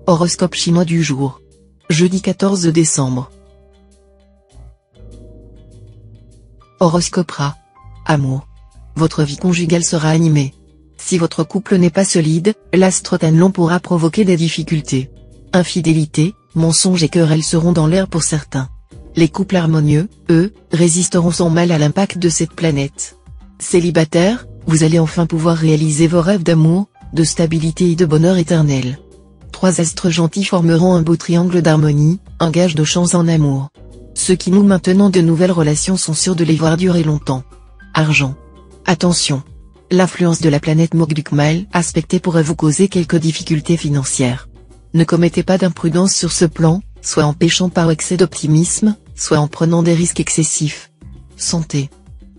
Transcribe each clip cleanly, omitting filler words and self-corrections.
Horoscope chinois du jour. Jeudi 14 décembre. Horoscope Rat. Amour. Votre vie conjugale sera animée. Si votre couple n'est pas solide, l'astre Tanlon pourra provoquer des difficultés. Infidélité, mensonges et querelles seront dans l'air pour certains. Les couples harmonieux, eux, résisteront sans mal à l'impact de cette planète. Célibataire, vous allez enfin pouvoir réaliser vos rêves d'amour, de stabilité et de bonheur éternel. Trois astres gentils formeront un beau triangle d'harmonie, un gage de chance en amour. Ceux qui nouent maintenant de nouvelles relations sont sûrs de les voir durer longtemps. Argent. Attention. L'influence de la planète Mogduk mal aspectée pourrait vous causer quelques difficultés financières. Ne commettez pas d'imprudence sur ce plan, soit en péchant par excès d'optimisme, soit en prenant des risques excessifs. Santé.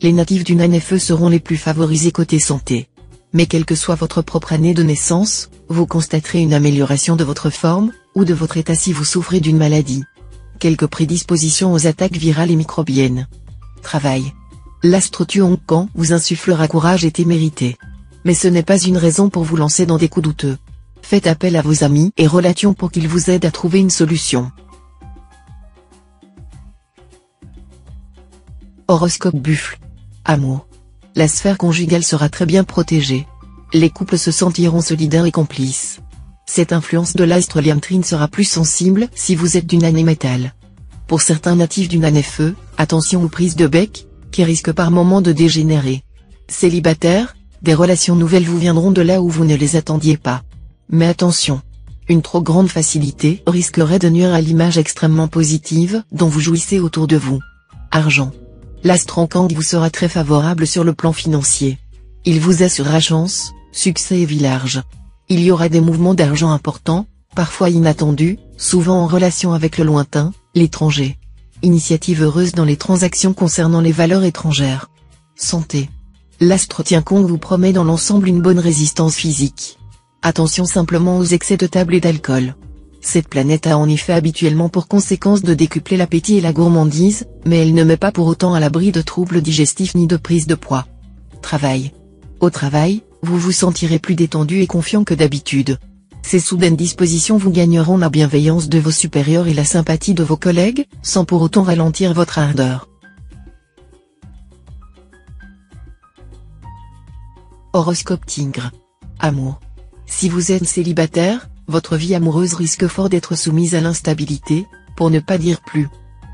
Les natifs d'une année feu seront les plus favorisés côté santé. Mais quelle que soit votre propre année de naissance, vous constaterez une amélioration de votre forme, ou de votre état si vous souffrez d'une maladie. Quelques prédispositions aux attaques virales et microbiennes. Travail. L'astre Tuonkan vous insufflera courage et témérité. Mais ce n'est pas une raison pour vous lancer dans des coups douteux. Faites appel à vos amis et relations pour qu'ils vous aident à trouver une solution. Horoscope Buffle. Amour. La sphère conjugale sera très bien protégée. Les couples se sentiront solidaires et complices. Cette influence de l'astre Liamtrine sera plus sensible si vous êtes d'une année métal. Pour certains natifs d'une année feu, attention aux prises de bec, qui risquent par moments de dégénérer. Célibataire, des relations nouvelles vous viendront de là où vous ne les attendiez pas. Mais attention, une trop grande facilité risquerait de nuire à l'image extrêmement positive dont vous jouissez autour de vous. Argent. L'astre Ankang vous sera très favorable sur le plan financier. Il vous assurera chance, succès et vie large. Il y aura des mouvements d'argent importants, parfois inattendus, souvent en relation avec le lointain, l'étranger. Initiative heureuse dans les transactions concernant les valeurs étrangères. Santé. L'astre Tiankong vous promet dans l'ensemble une bonne résistance physique. Attention simplement aux excès de table et d'alcool. Cette planète a en effet habituellement pour conséquence de décupler l'appétit et la gourmandise, mais elle ne met pas pour autant à l'abri de troubles digestifs ni de prise de poids. Travail. Au travail, vous vous sentirez plus détendu et confiant que d'habitude. Ces soudaines dispositions vous gagneront la bienveillance de vos supérieurs et la sympathie de vos collègues, sans pour autant ralentir votre ardeur. Horoscope Tigre. Amour. Si vous êtes célibataire, votre vie amoureuse risque fort d'être soumise à l'instabilité, pour ne pas dire plus.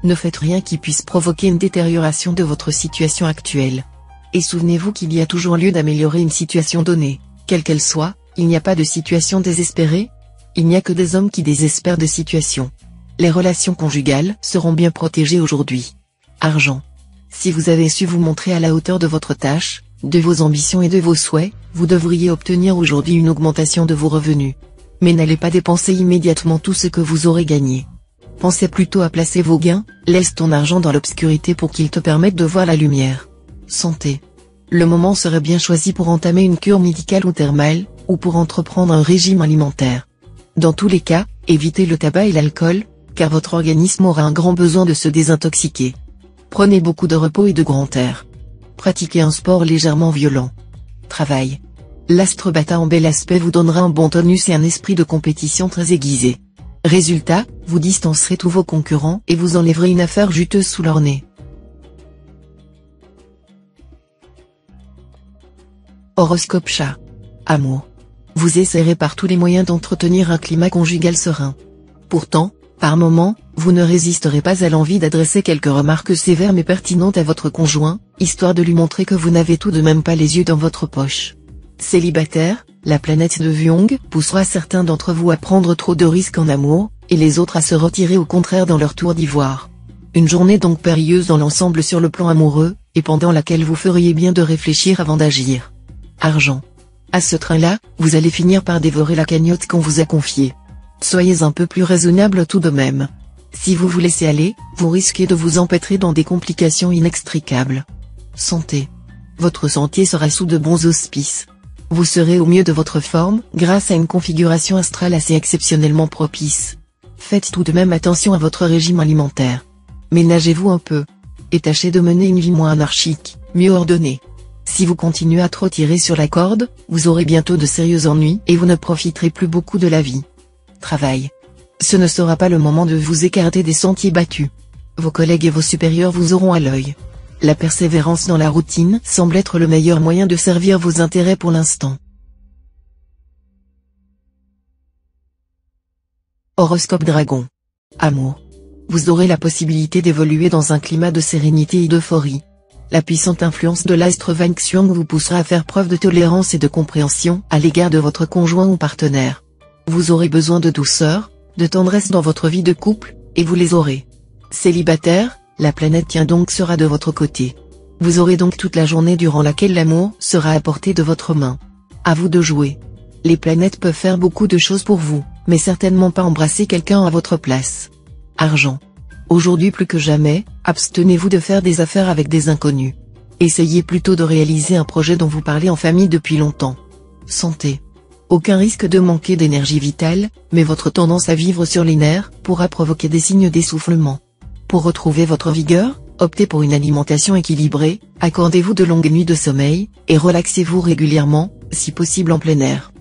Ne faites rien qui puisse provoquer une détérioration de votre situation actuelle. Et souvenez-vous qu'il y a toujours lieu d'améliorer une situation donnée, quelle qu'elle soit, il n'y a pas de situation désespérée. Il n'y a que des hommes qui désespèrent de situations. Les relations conjugales seront bien protégées aujourd'hui. Argent. Si vous avez su vous montrer à la hauteur de votre tâche, de vos ambitions et de vos souhaits, vous devriez obtenir aujourd'hui une augmentation de vos revenus. Mais n'allez pas dépenser immédiatement tout ce que vous aurez gagné. Pensez plutôt à placer vos gains, laisse ton argent dans l'obscurité pour qu'il te permette de voir la lumière. Santé. Le moment serait bien choisi pour entamer une cure médicale ou thermale, ou pour entreprendre un régime alimentaire. Dans tous les cas, évitez le tabac et l'alcool, car votre organisme aura un grand besoin de se désintoxiquer. Prenez beaucoup de repos et de grand air. Pratiquez un sport légèrement violent. Travail. L'astre Bata en bel aspect vous donnera un bon tonus et un esprit de compétition très aiguisé. Résultat, vous distancerez tous vos concurrents et vous enlèverez une affaire juteuse sous leur nez. Horoscope Chat. Amour. Vous essaierez par tous les moyens d'entretenir un climat conjugal serein. Pourtant, par moments, vous ne résisterez pas à l'envie d'adresser quelques remarques sévères mais pertinentes à votre conjoint, histoire de lui montrer que vous n'avez tout de même pas les yeux dans votre poche. Célibataire, la planète de Vyong poussera certains d'entre vous à prendre trop de risques en amour, et les autres à se retirer au contraire dans leur tour d'ivoire. Une journée donc périlleuse dans l'ensemble sur le plan amoureux, et pendant laquelle vous feriez bien de réfléchir avant d'agir. Argent. À ce train-là, vous allez finir par dévorer la cagnotte qu'on vous a confiée. Soyez un peu plus raisonnable tout de même. Si vous vous laissez aller, vous risquez de vous empêtrer dans des complications inextricables. Santé. Votre santé sera sous de bons auspices. Vous serez au mieux de votre forme, grâce à une configuration astrale assez exceptionnellement propice. Faites tout de même attention à votre régime alimentaire. Ménagez-vous un peu. Et tâchez de mener une vie moins anarchique, mieux ordonnée. Si vous continuez à trop tirer sur la corde, vous aurez bientôt de sérieux ennuis et vous ne profiterez plus beaucoup de la vie. Travail. Ce ne sera pas le moment de vous écarter des sentiers battus. Vos collègues et vos supérieurs vous auront à l'œil. La persévérance dans la routine semble être le meilleur moyen de servir vos intérêts pour l'instant. Horoscope Dragon. Amour. Vous aurez la possibilité d'évoluer dans un climat de sérénité et d'euphorie. La puissante influence de l'astre Wang Xiong vous poussera à faire preuve de tolérance et de compréhension à l'égard de votre conjoint ou partenaire. Vous aurez besoin de douceur, de tendresse dans votre vie de couple, et vous les aurez. Célibataire, la planète Tien donc sera de votre côté. Vous aurez donc toute la journée durant laquelle l'amour sera à portée de votre main. À vous de jouer. Les planètes peuvent faire beaucoup de choses pour vous, mais certainement pas embrasser quelqu'un à votre place. Argent. Aujourd'hui plus que jamais, abstenez-vous de faire des affaires avec des inconnus. Essayez plutôt de réaliser un projet dont vous parlez en famille depuis longtemps. Santé. Aucun risque de manquer d'énergie vitale, mais votre tendance à vivre sur les nerfs pourra provoquer des signes d'essoufflement. Pour retrouver votre vigueur, optez pour une alimentation équilibrée, accordez-vous de longues nuits de sommeil, et relaxez-vous régulièrement, si possible en plein air.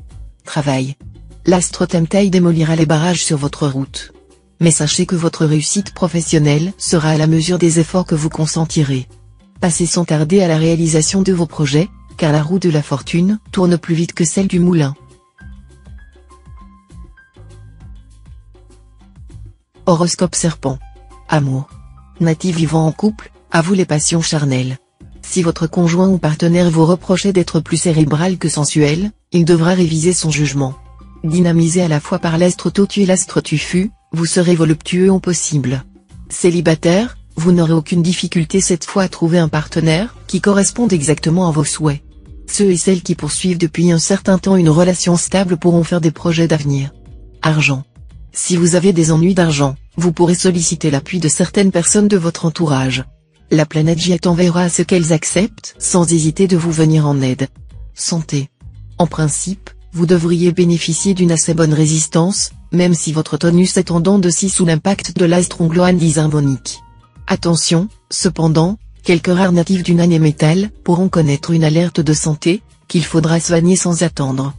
Travail. L'astre Tamtai démolira les barrages sur votre route. Mais sachez que votre réussite professionnelle sera à la mesure des efforts que vous consentirez. Passez sans tarder à la réalisation de vos projets, car la roue de la fortune tourne plus vite que celle du moulin. Horoscope Serpent. Amour. Natif vivant en couple, à vous les passions charnelles. Si votre conjoint ou partenaire vous reprochait d'être plus cérébral que sensuel, il devra réviser son jugement. Dynamisé à la fois par l'astre Totu et l'astre Tufu, vous serez voluptueux au possible. Célibataire, vous n'aurez aucune difficulté cette fois à trouver un partenaire qui corresponde exactement à vos souhaits. Ceux et celles qui poursuivent depuis un certain temps une relation stable pourront faire des projets d'avenir. Argent. Si vous avez des ennuis d'argent, vous pourrez solliciter l'appui de certaines personnes de votre entourage. La planète J enverra à ce qu'elles acceptent sans hésiter de vous venir en aide. Santé. En principe, vous devriez bénéficier d'une assez bonne résistance, même si votre tonus est en dents de scie sous l'impact de l'astre Ongloan disharmonique. Attention, cependant, quelques rares natifs du Nan métal pourront connaître une alerte de santé, qu'il faudra soigner sans attendre.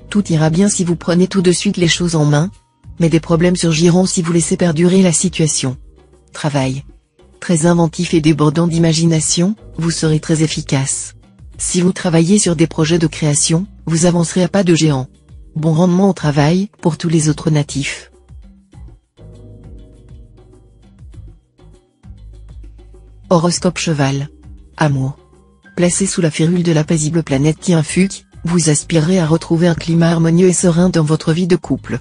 Tout ira bien si vous prenez tout de suite les choses en main, mais des problèmes surgiront si vous laissez perdurer la situation. Travail. Très inventif et débordant d'imagination, vous serez très efficace. Si vous travaillez sur des projets de création, vous avancerez à pas de géant. Bon rendement au travail pour tous les autres natifs. Horoscope Cheval. Amour. Placé sous la férule de la paisible planète Tien-Fuc, vous aspirerez à retrouver un climat harmonieux et serein dans votre vie de couple.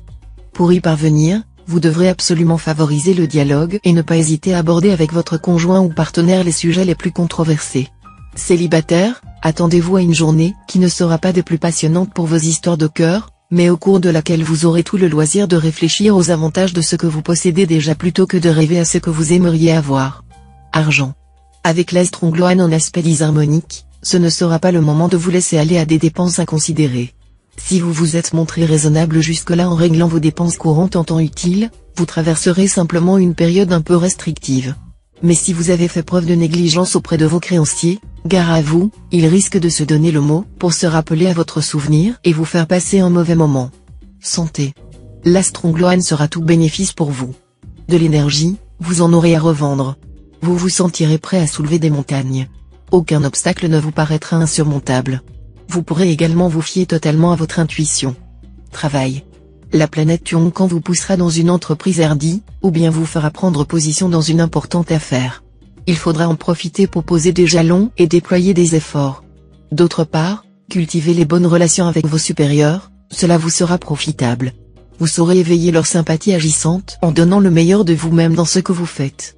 Pour y parvenir, vous devrez absolument favoriser le dialogue et ne pas hésiter à aborder avec votre conjoint ou partenaire les sujets les plus controversés. Célibataire, attendez-vous à une journée qui ne sera pas des plus passionnantes pour vos histoires de cœur, mais au cours de laquelle vous aurez tout le loisir de réfléchir aux avantages de ce que vous possédez déjà plutôt que de rêver à ce que vous aimeriez avoir. Argent. Avec l'astre Ongloan en aspect disharmonique, ce ne sera pas le moment de vous laisser aller à des dépenses inconsidérées. Si vous vous êtes montré raisonnable jusque-là en réglant vos dépenses courantes en temps utile, vous traverserez simplement une période un peu restrictive. Mais si vous avez fait preuve de négligence auprès de vos créanciers, gare à vous, ils risquent de se donner le mot pour se rappeler à votre souvenir et vous faire passer un mauvais moment. Santé. L'astre Ongloan sera tout bénéfice pour vous. De l'énergie, vous en aurez à revendre. Vous vous sentirez prêt à soulever des montagnes. Aucun obstacle ne vous paraîtra insurmontable. Vous pourrez également vous fier totalement à votre intuition. Travail. La planète Tionkan vous poussera dans une entreprise hardie, ou bien vous fera prendre position dans une importante affaire. Il faudra en profiter pour poser des jalons et déployer des efforts. D'autre part, cultivez les bonnes relations avec vos supérieurs, cela vous sera profitable. Vous saurez éveiller leur sympathie agissante en donnant le meilleur de vous-même dans ce que vous faites.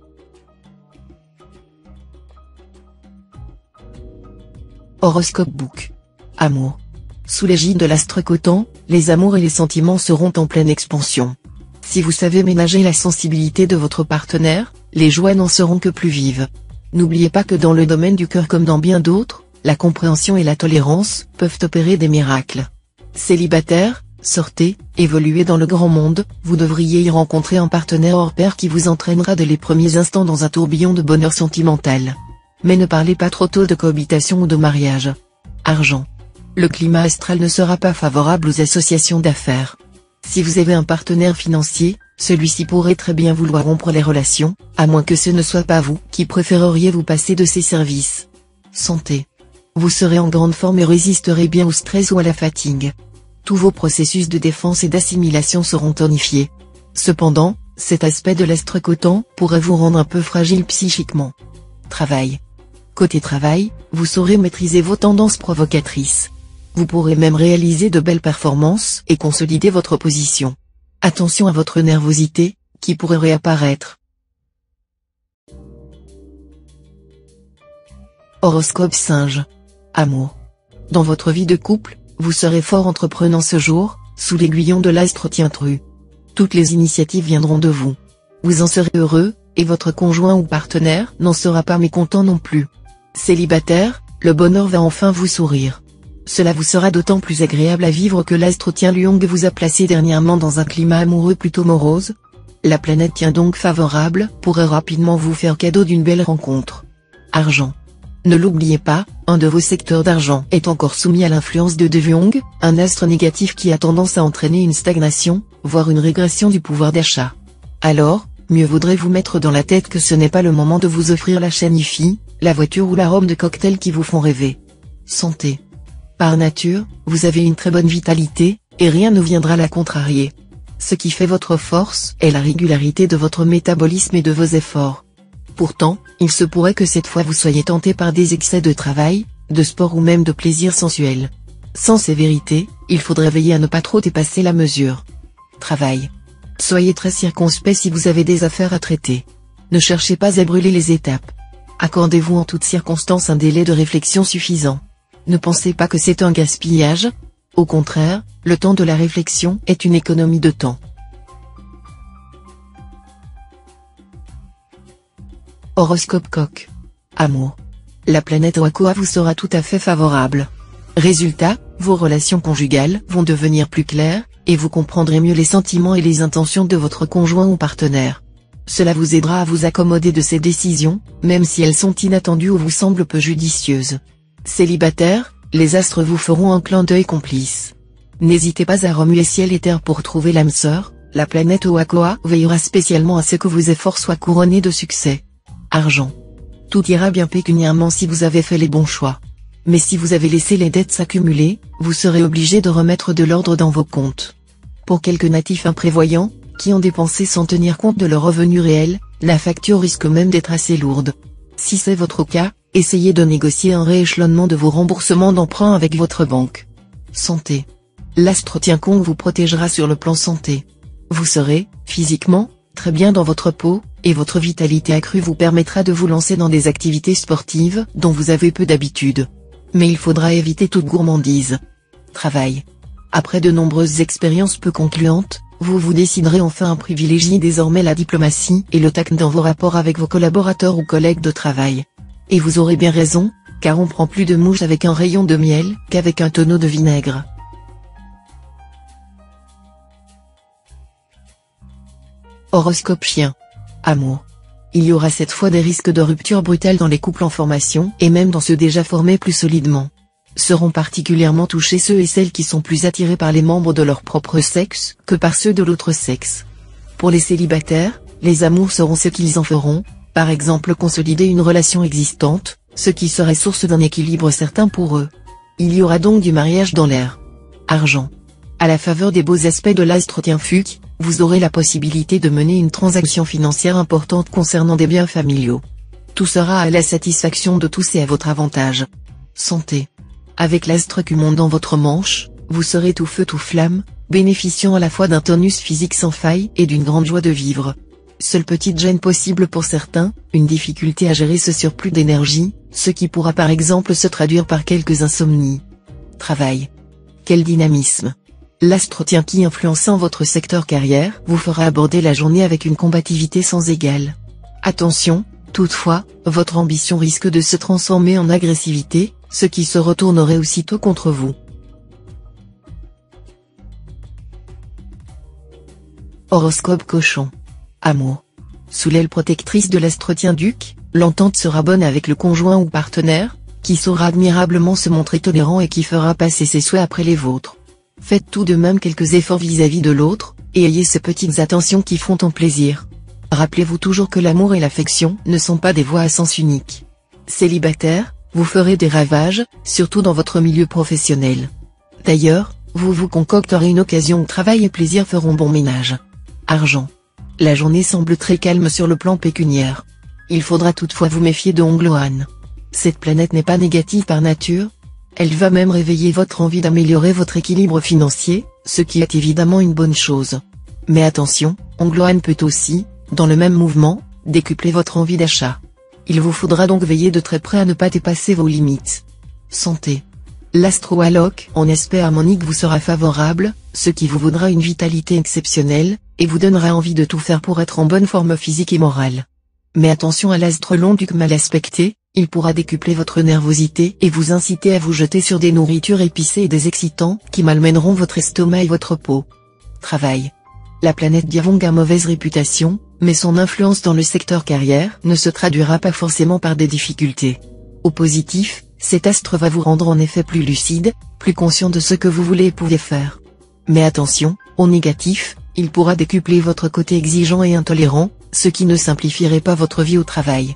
Horoscope Book. Amour. Sous l'égide de l'astre Coton, les amours et les sentiments seront en pleine expansion. Si vous savez ménager la sensibilité de votre partenaire, les joies n'en seront que plus vives. N'oubliez pas que dans le domaine du cœur comme dans bien d'autres, la compréhension et la tolérance peuvent opérer des miracles. Célibataire, sortez, évoluez dans le grand monde, vous devriez y rencontrer un partenaire hors pair qui vous entraînera dès les premiers instants dans un tourbillon de bonheur sentimental. Mais ne parlez pas trop tôt de cohabitation ou de mariage. Argent. Le climat astral ne sera pas favorable aux associations d'affaires. Si vous avez un partenaire financier, celui-ci pourrait très bien vouloir rompre les relations, à moins que ce ne soit pas vous qui préféreriez vous passer de ses services. Santé. Vous serez en grande forme et résisterez bien au stress ou à la fatigue. Tous vos processus de défense et d'assimilation seront tonifiés. Cependant, cet aspect de l'astre coton pourrait vous rendre un peu fragile psychiquement. Travail. Côté travail, vous saurez maîtriser vos tendances provocatrices. Vous pourrez même réaliser de belles performances et consolider votre position. Attention à votre nervosité, qui pourrait réapparaître. Horoscope Singe. Amour. Dans votre vie de couple, vous serez fort entreprenant ce jour, sous l'aiguillon de l'astre Tintru. Toutes les initiatives viendront de vous. Vous en serez heureux, et votre conjoint ou partenaire n'en sera pas mécontent non plus. Célibataire, le bonheur va enfin vous sourire. Cela vous sera d'autant plus agréable à vivre que l'astre Tien Luong vous a placé dernièrement dans un climat amoureux plutôt morose. La planète Tien donc favorable pourrait rapidement vous faire cadeau d'une belle rencontre. Argent. Ne l'oubliez pas, un de vos secteurs d'argent est encore soumis à l'influence de Devyong, un astre négatif qui a tendance à entraîner une stagnation, voire une régression du pouvoir d'achat. Alors, mieux vaudrait vous mettre dans la tête que ce n'est pas le moment de vous offrir la chaîne hi-fi, la voiture ou l'arôme de cocktail qui vous font rêver. Santé. Par nature, vous avez une très bonne vitalité, et rien ne viendra la contrarier. Ce qui fait votre force est la régularité de votre métabolisme et de vos efforts. Pourtant, il se pourrait que cette fois vous soyez tenté par des excès de travail, de sport ou même de plaisir sensuel. Sans sévérité, il faudrait veiller à ne pas trop dépasser la mesure. Travail. Soyez très circonspect si vous avez des affaires à traiter. Ne cherchez pas à brûler les étapes. Accordez-vous en toutes circonstances un délai de réflexion suffisant. Ne pensez pas que c'est un gaspillage. Au contraire, le temps de la réflexion est une économie de temps. Horoscope Coq. Amour. La planète Oakoa vous sera tout à fait favorable. Résultat, vos relations conjugales vont devenir plus claires, et vous comprendrez mieux les sentiments et les intentions de votre conjoint ou partenaire. Cela vous aidera à vous accommoder de ces décisions, même si elles sont inattendues ou vous semblent peu judicieuses. Célibataire, les astres vous feront un clin d'œil complice. N'hésitez pas à remuer ciel et terre pour trouver l'âme sœur, la planète Oakoa veillera spécialement à ce que vos efforts soient couronnés de succès. Argent. Tout ira bien pécuniairement si vous avez fait les bons choix. Mais si vous avez laissé les dettes s'accumuler, vous serez obligé de remettre de l'ordre dans vos comptes. Pour quelques natifs imprévoyants, qui ont dépensé sans tenir compte de leurs revenus réels, la facture risque même d'être assez lourde. Si c'est votre cas, essayez de négocier un rééchelonnement de vos remboursements d'emprunt avec votre banque. Santé. L'astre Tien-Kong vous protégera sur le plan santé. Vous serez, physiquement, très bien dans votre peau, et votre vitalité accrue vous permettra de vous lancer dans des activités sportives dont vous avez peu d'habitude. Mais il faudra éviter toute gourmandise. Travail. Après de nombreuses expériences peu concluantes, vous vous déciderez enfin à privilégier désormais la diplomatie et le tact dans vos rapports avec vos collaborateurs ou collègues de travail. Et vous aurez bien raison, car on prend plus de mouches avec un rayon de miel qu'avec un tonneau de vinaigre. Horoscope Chien. Amour. Il y aura cette fois des risques de rupture brutale dans les couples en formation et même dans ceux déjà formés plus solidement. Seront particulièrement touchés ceux et celles qui sont plus attirés par les membres de leur propre sexe que par ceux de l'autre sexe. Pour les célibataires, les amours seront ce qu'ils en feront, par exemple consolider une relation existante, ce qui serait source d'un équilibre certain pour eux. Il y aura donc du mariage dans l'air. Argent. À la faveur des beaux aspects de l'astre Tien-Fuc, vous aurez la possibilité de mener une transaction financière importante concernant des biens familiaux. Tout sera à la satisfaction de tous et à votre avantage. Santé. Avec l'astre Cumon dans votre manche, vous serez tout feu tout flamme, bénéficiant à la fois d'un tonus physique sans faille et d'une grande joie de vivre. Seule petite gêne possible pour certains, une difficulté à gérer ce surplus d'énergie, ce qui pourra par exemple se traduire par quelques insomnies. Travail. Quel dynamisme! L'astre Tien qui influençant votre secteur carrière vous fera aborder la journée avec une combativité sans égale. Attention, toutefois, votre ambition risque de se transformer en agressivité, ce qui se retournerait aussitôt contre vous. Horoscope Cochon. Amour. Sous l'aile protectrice de l'astre Tien-Duc, l'entente sera bonne avec le conjoint ou partenaire, qui saura admirablement se montrer tolérant et qui fera passer ses souhaits après les vôtres. Faites tout de même quelques efforts vis-à-vis de l'autre, et ayez ces petites attentions qui font ton plaisir. Rappelez-vous toujours que l'amour et l'affection ne sont pas des voies à sens unique. Célibataire, vous ferez des ravages, surtout dans votre milieu professionnel. D'ailleurs, vous vous concocterez une occasion où travail et plaisir feront bon ménage. Argent. La journée semble très calme sur le plan pécuniaire. Il faudra toutefois vous méfier de Ongloan. Cette planète n'est pas négative par nature. Elle va même réveiller votre envie d'améliorer votre équilibre financier, ce qui est évidemment une bonne chose. Mais attention, Ongloan peut aussi, dans le même mouvement, décupler votre envie d'achat. Il vous faudra donc veiller de très près à ne pas dépasser vos limites. Santé. L'astro-alloc en aspect harmonique vous sera favorable, ce qui vous vaudra une vitalité exceptionnelle, et vous donnera envie de tout faire pour être en bonne forme physique et morale. Mais attention à l'astre long-duc mal aspecté, il pourra décupler votre nervosité et vous inciter à vous jeter sur des nourritures épicées et des excitants qui malmèneront votre estomac et votre peau. Travail. La planète Diavong a mauvaise réputation, mais son influence dans le secteur carrière ne se traduira pas forcément par des difficultés. Au positif, cet astre va vous rendre en effet plus lucide, plus conscient de ce que vous voulez et pouvez faire. Mais attention, au négatif, il pourra décupler votre côté exigeant et intolérant, ce qui ne simplifierait pas votre vie au travail.